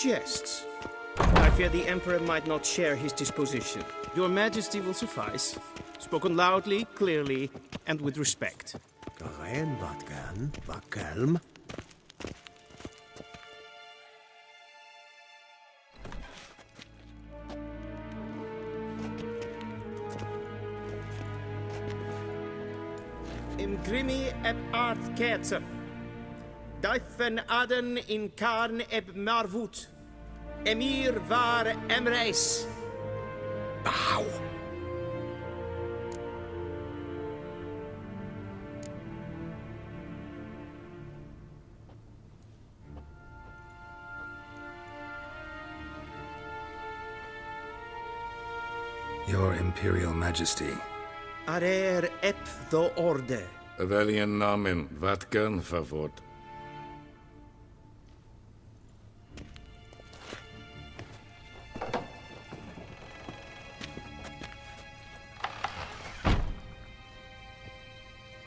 suggests? I fear the Emperor might not share his disposition. Your Majesty will suffice. Spoken loudly, clearly, and with respect. Gerein wat gern, wat kelm. Im grimi eb art ketzer. Duifen aden in karn eb marvoet. Emir var emreis. Bow. Your Imperial Majesty. Arer ep the orde. Weljen namen, wat gern favort.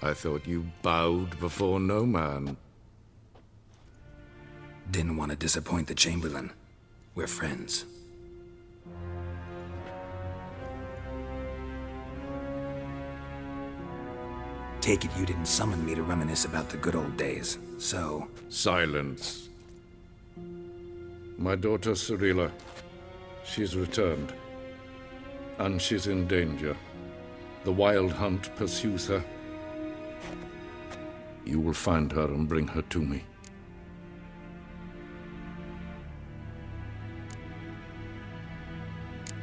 I thought you bowed before no man. Didn't want to disappoint the Chamberlain. We're friends. Take it you didn't summon me to reminisce about the good old days, so... Silence. My daughter Cyrilla, she's returned. And she's in danger. The Wild Hunt pursues her. You will find her and bring her to me.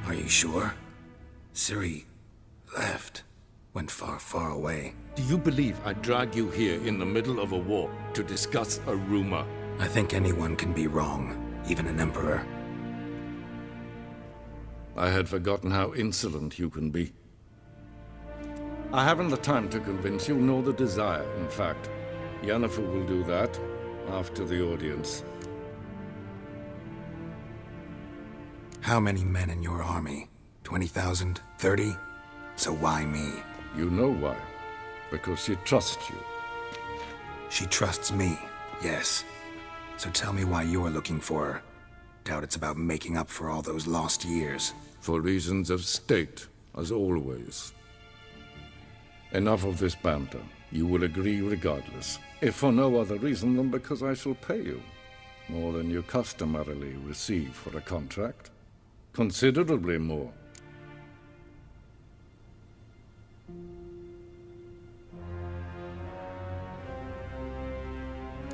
Are you sure? Ciri left. Went far, far away. Do you believe I drag you here in the middle of a war to discuss a rumor? I think anyone can be wrong, even an emperor. I had forgotten how insolent you can be. I haven't the time to convince you, nor the desire, in fact. Yennefer will do that after the audience. How many men in your army? 20,000? 30? So why me? You know why. Because she trusts you. She trusts me, yes. So tell me why you're looking for her. Doubt it's about making up for all those lost years. For reasons of state, as always. Enough of this banter. You will agree regardless. If for no other reason than because I shall pay you. More than you customarily receive for a contract. Considerably more.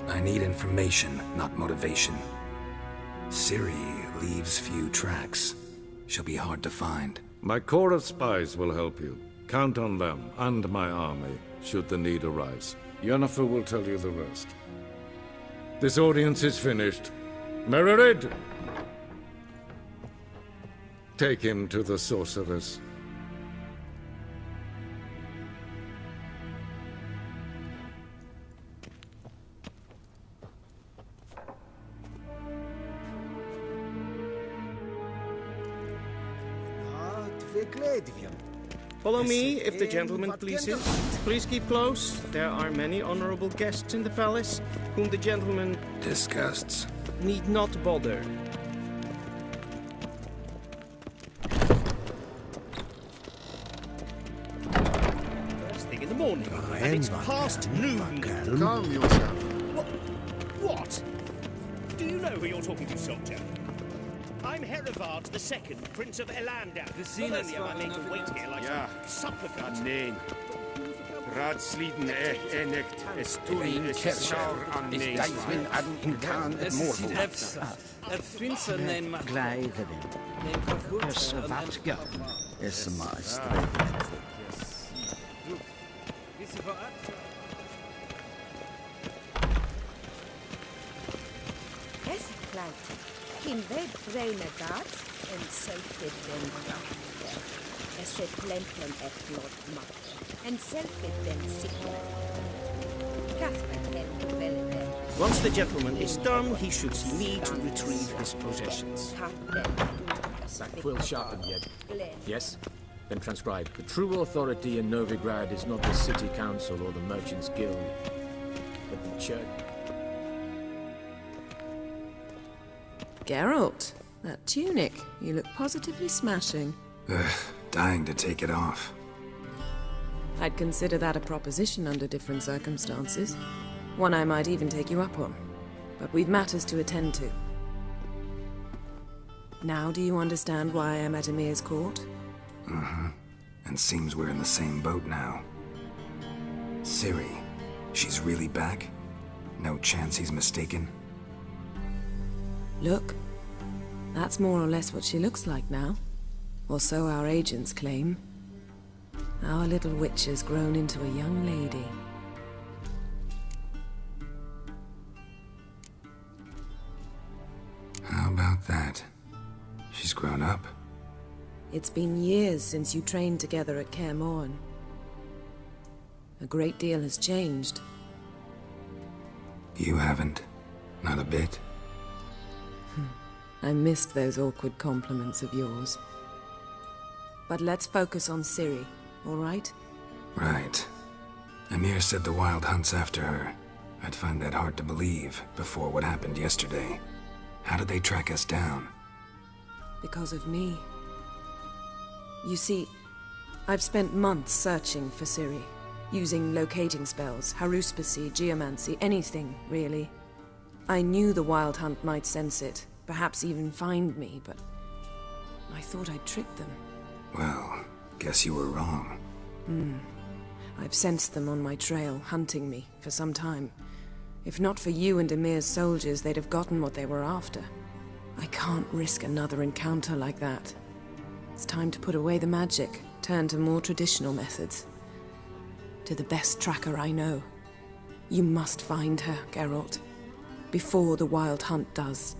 I need information, not motivation. Ciri leaves few tracks. She'll be hard to find. My corps of spies will help you. Count on them, and my army, should the need arise. Yennefer will tell you the rest. This audience is finished. Mererid! Take him to the sorceress. Follow me, if the gentleman pleases. Please keep close. There are many honorable guests in the palace, whom the gentleman Disgusts. need not bother. First thing in the morning, and it's past noon. Calm yourself. What? Do you know who you're talking to, soldier? I'm Herivard II, Prince of Elandar. Not only am I made to wait here like a supplicant. Nee. Raadsleden echt is toen is saur aan nee. Het Finse neem Gleichen. Dus wat gern is de meester. Es gleicht. Geen weet reine gaat en zelfde den kracht. Es se plemplen et blot macht. En zelfde den sikker. Kasper den velden. Once the gentleman is done, he should see me to retrieve his possessions. that quill sharpened yet. Yes? Then transcribe. The true authority in Novigrad is not the city council or the merchants' guild, but the church. Geralt, that tunic. You look positively smashing. Dying to take it off. I'd consider that a proposition under different circumstances. One I might even take you up on. But we've matters to attend to. Now do you understand why I'm at Emir's court? Mm-hmm. And seems we're in the same boat now. Ciri, she's really back? No chance he's mistaken? Look, that's more or less what she looks like now. Or so our agents claim. Our little witch has grown into a young lady. How about that? She's grown up? It's been years since you trained together at Kaer Morhen. A great deal has changed. You haven't? Not a bit? I missed those awkward compliments of yours. But let's focus on Ciri, all right? Right. Emir said the Wild Hunt's after her. I'd find that hard to believe before what happened yesterday. How did they track us down? Because of me. You see, I've spent months searching for Ciri, using locating spells, haruspicy, geomancy, anything, really. I knew the Wild Hunt might sense it, perhaps even find me, but I thought I'd tricked them. Well, guess you were wrong. I've sensed them on my trail, hunting me, for some time. If not for you and Emir's soldiers, they'd have gotten what they were after. I can't risk another encounter like that. It's time to put away the magic, turn to more traditional methods. To the best tracker I know. You must find her, Geralt. Before the Wild Hunt does.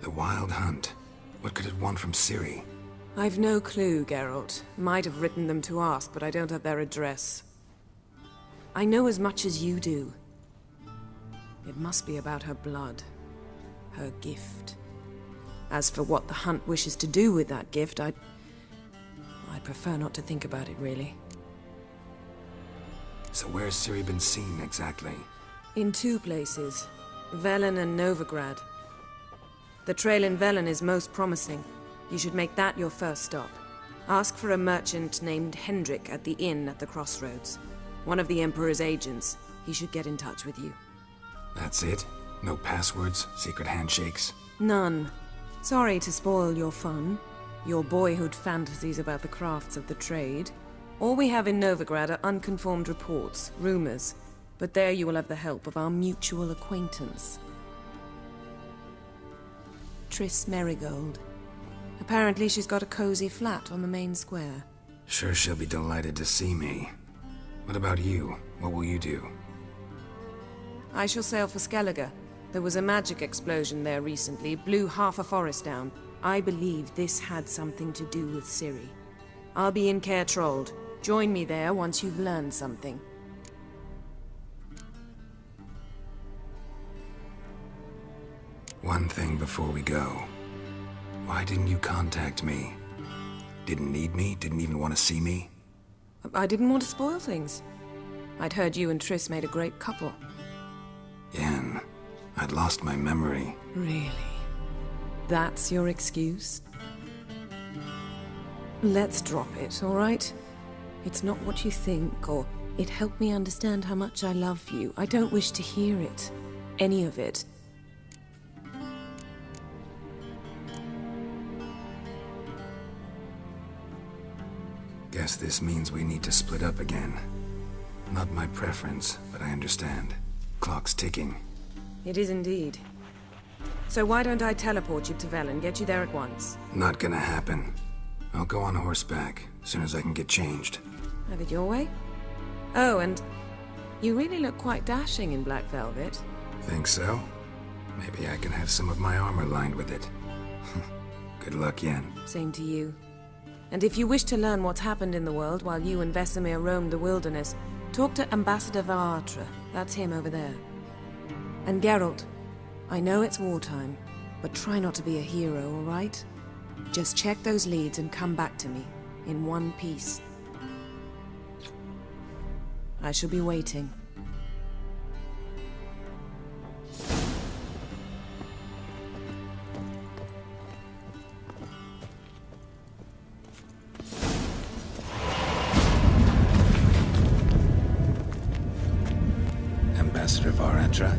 The Wild Hunt? What could it want from Ciri? I've no clue, Geralt. Might have written them to ask, but I don't have their address. I know as much as you do. It must be about her blood. Her gift. As for what the Hunt wishes to do with that gift, I'd prefer not to think about it, really. So where's Ciri been seen, exactly? In two places. Velen and Novigrad. The trail in Velen is most promising. You should make that your first stop. Ask for a merchant named Hendrik at the inn at the crossroads. One of the Emperor's agents. He should get in touch with you. That's it? No passwords? Secret handshakes? None. Sorry to spoil your fun. Your boyhood fantasies about the crafts of the trade. All we have in Novigrad are unconformed reports, rumors. But there you will have the help of our mutual acquaintance. Triss Merigold. Apparently she's got a cozy flat on the main square. Sure she'll be delighted to see me. What about you? What will you do? I shall sail for Skellige. There was a magic explosion there recently, blew half a forest down. I believe this had something to do with Ciri. I'll be in Caer Trold. Join me there once you've learned something. One thing before we go. Why didn't you contact me? Didn't need me? Didn't even want to see me? I didn't want to spoil things. I'd heard you and Triss made a great couple. Yen, I'd lost my memory. Really? That's your excuse? Let's drop it, all right? It's not what you think, or it helped me understand how much I love you. I don't wish to hear it. Any of it. Guess this means we need to split up again. Not my preference, but I understand. Clock's ticking. It is indeed. So why don't I teleport you to Velen, get you there at once? Not gonna happen. I'll go on horseback, as soon as I can get changed. Have it your way? Oh, and you really look quite dashing in black velvet. Think so? Maybe I can have some of my armor lined with it. Good luck, Yen. Same to you. And if you wish to learn what's happened in the world while you and Vesemir roamed the wilderness, talk to Ambassador Varatra. That's him over there. And Geralt, I know it's wartime, but try not to be a hero, all right? Just check those leads and come back to me, in one piece. I shall be waiting. Petra.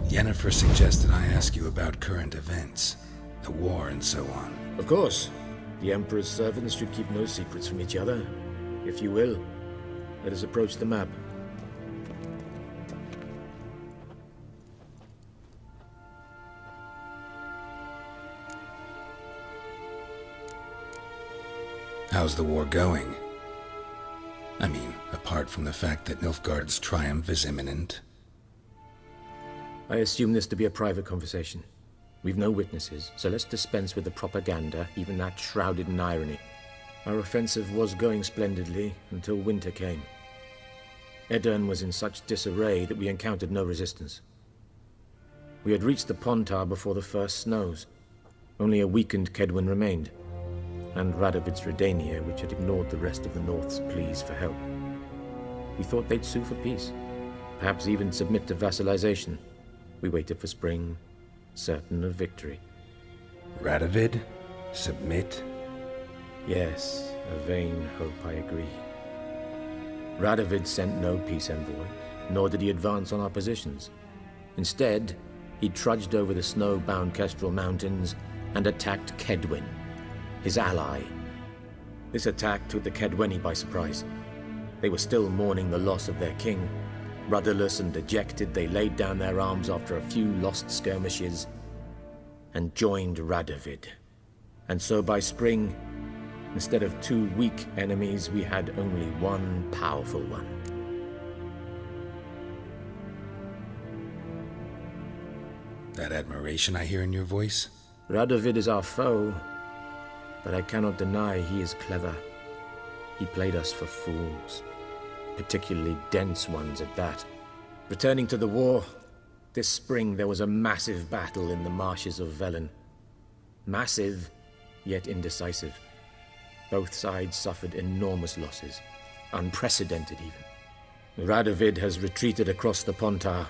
Yennefer suggested I ask you about current events, the war and so on. Of course. The Emperor's servants should keep no secrets from each other. If you will, let us approach the map. How's the war going? I mean, apart from the fact that Nilfgaard's triumph is imminent. I assume this to be a private conversation. We've no witnesses, so let's dispense with the propaganda, even that shrouded in irony. Our offensive was going splendidly until winter came. Edirn was in such disarray that we encountered no resistance. We had reached the Pontar before the first snows. Only a weakened Kedwen remained, and Radovid's Redania, which had ignored the rest of the North's pleas for help. We thought they'd sue for peace, perhaps even submit to vassalization. We waited for spring, certain of victory. Radovid? Submit? Yes, a vain hope, I agree. Radovid sent no peace envoy, nor did he advance on our positions. Instead, he trudged over the snow-bound Kestrel Mountains and attacked Kedwen, his ally. This attack took the Kedweni by surprise. They were still mourning the loss of their king. Rudderless and dejected, they laid down their arms after a few lost skirmishes and joined Radovid. And so by spring, instead of 2 weak enemies, we had only one powerful one. That admiration I hear in your voice? Radovid is our foe, but I cannot deny he is clever. He played us for fools, particularly dense ones at that. Returning to the war, this spring there was a massive battle in the marshes of Velen. Massive, yet indecisive. Both sides suffered enormous losses, unprecedented even. Radovid has retreated across the Pontar.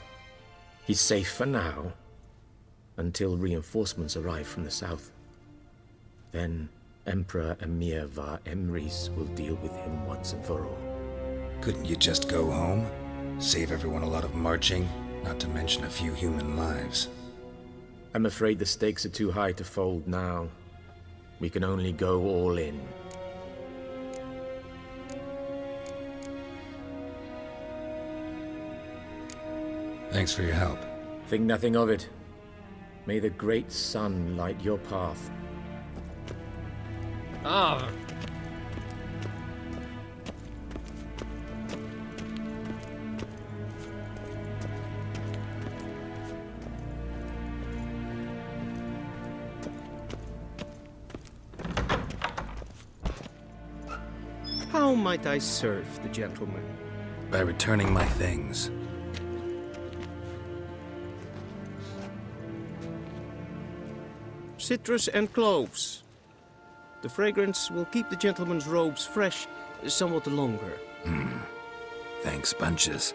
He's safe for now, until reinforcements arrive from the south. Then Emperor Emir var Emrys will deal with him once and for all. Couldn't you just go home? Save everyone a lot of marching, not to mention a few human lives. I'm afraid the stakes are too high to fold now. We can only go all in. Thanks for your help. Think nothing of it. May the great sun light your path. Ah! How might I serve the gentleman? By returning my things. Citrus and cloves. The fragrance will keep the gentleman's robes fresh somewhat longer. Thanks, bunches.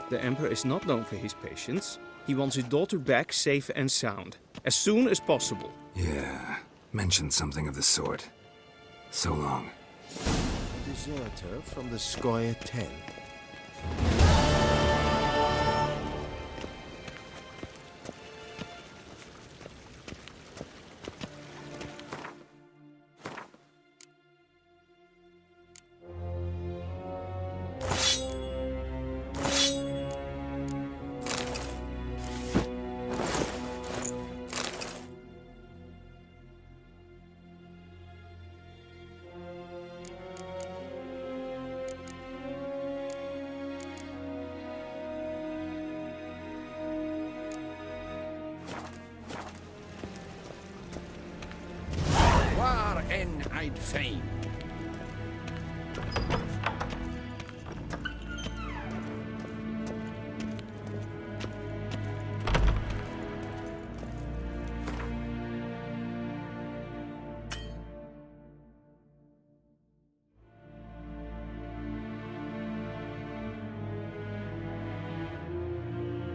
The Emperor is not known for his patience. He wants his daughter back safe and sound, as soon as possible. Yeah, mentioned something of the sort. So long. Deserter from the Skoye 10. En I'd fain.